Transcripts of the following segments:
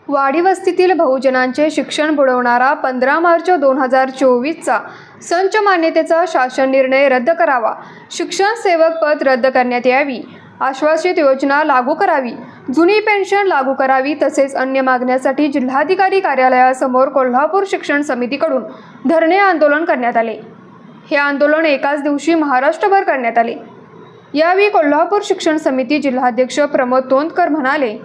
वाडी वस्तीतील बहुजनांचे शिक्षण बुडवणारा 15 मार्च 2024चा संच मान्यतेचा शासन निर्णय रद्द करावा, शिक्षण सेवक पद रद्द करण्यात यावी, आश्वासित योजना लागू करावी, जुनी पेन्शन लागू करावी तसेच अन्य मागण्यासाठी जिल्हाधिकारी कार्यालयासमोर कोल्हापूर शिक्षण समितीकडून धरणे आंदोलन करण्यात आले। हे आंदोलन एकाच दिवशी महाराष्ट्रभर करण्यात आले। यावेळी कोल्हापूर शिक्षण समिती जिल्हाध्यक्ष प्रमोद तोंडकर म्हणाले,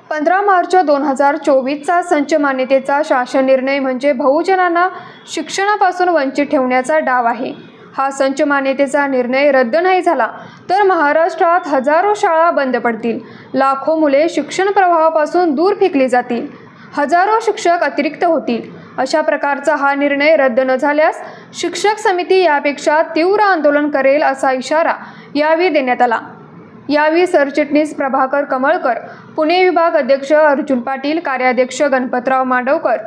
15 मार्च 2024चा संच मान्यतेचा शासन निर्णय म्हणजे बहुजनांना शिक्षणापासून वंचित ठेवण्याचा डाव आहे। हा संच मान्यतेचा निर्णय रद्द नाही झाला तर महाराष्ट्रात हजारो शाळा बंद पडतील, लाखो मुले शिक्षण प्रवाहापासून दूर फेकली जातील, हजारो शिक्षक अतिरिक्त होतील। अशा प्रकारचा हा निर्णय रद्द न झाल्यास शिक्षक समिती यापेक्षा तीव्र आंदोलन करेल असा इशारा यावेळी देण्यात आला। यावेळी सरचिटणीस प्रभाकर कमळकर, पुणे विभाग अध्यक्ष अर्जुन पाटील, कार्याध्यक्ष गणपतराव मांडवकर,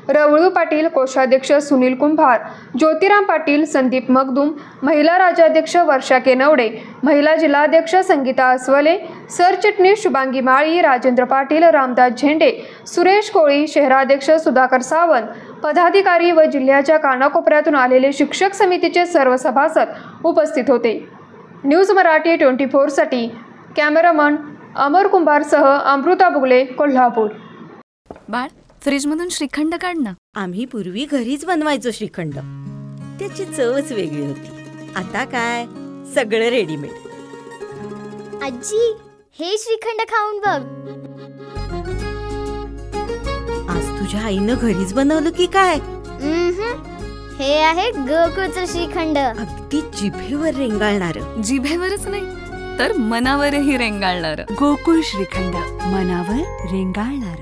रवळू पाटील, कोषाध्यक्ष सुनील कुंभार, ज्योतिराम पाटील, संदीप मगदूम, महिला राज्याध्यक्ष वर्षा केनवडे, महिला जिल्हाध्यक्ष संगीता अस्वले, सरचिटणीस शुभांगी माळी, राजेंद्र पाटील, रामदास झेंडे, सुरेश कोळी, शहराध्यक्ष सुधाकर सावंत, पदाधिकारी व जिल्ह्याच्या कानाकोपऱ्यातून आलेले शिक्षक समितीचे सर्व सभासद उपस्थित होते। न्यूज मराठी 24 साठी कॅमेरामन अमर कुंभारसह अमृता बुगले, कोल्हापूर। बाळ, फ्रीजमधून श्रीखंड काढ ना। आम्ही पूर्वी घरीच बनवायचो श्रीखंड, त्याची चवच वेगळी होती। आता काय सगळं रेडीमेड। आजी, हे श्रीखंड खाऊन बघ। आज तुझ्या आईनं घरीच बनवलं की काय? हे आहे गोकुळचं श्रीखंड, अगदी जिभेवर रेंगाळणार। जिभेवरच नाही तर मनावरही रेंगाळणार। गोकुळ श्रीखंड, मनावर रेंगाळणार।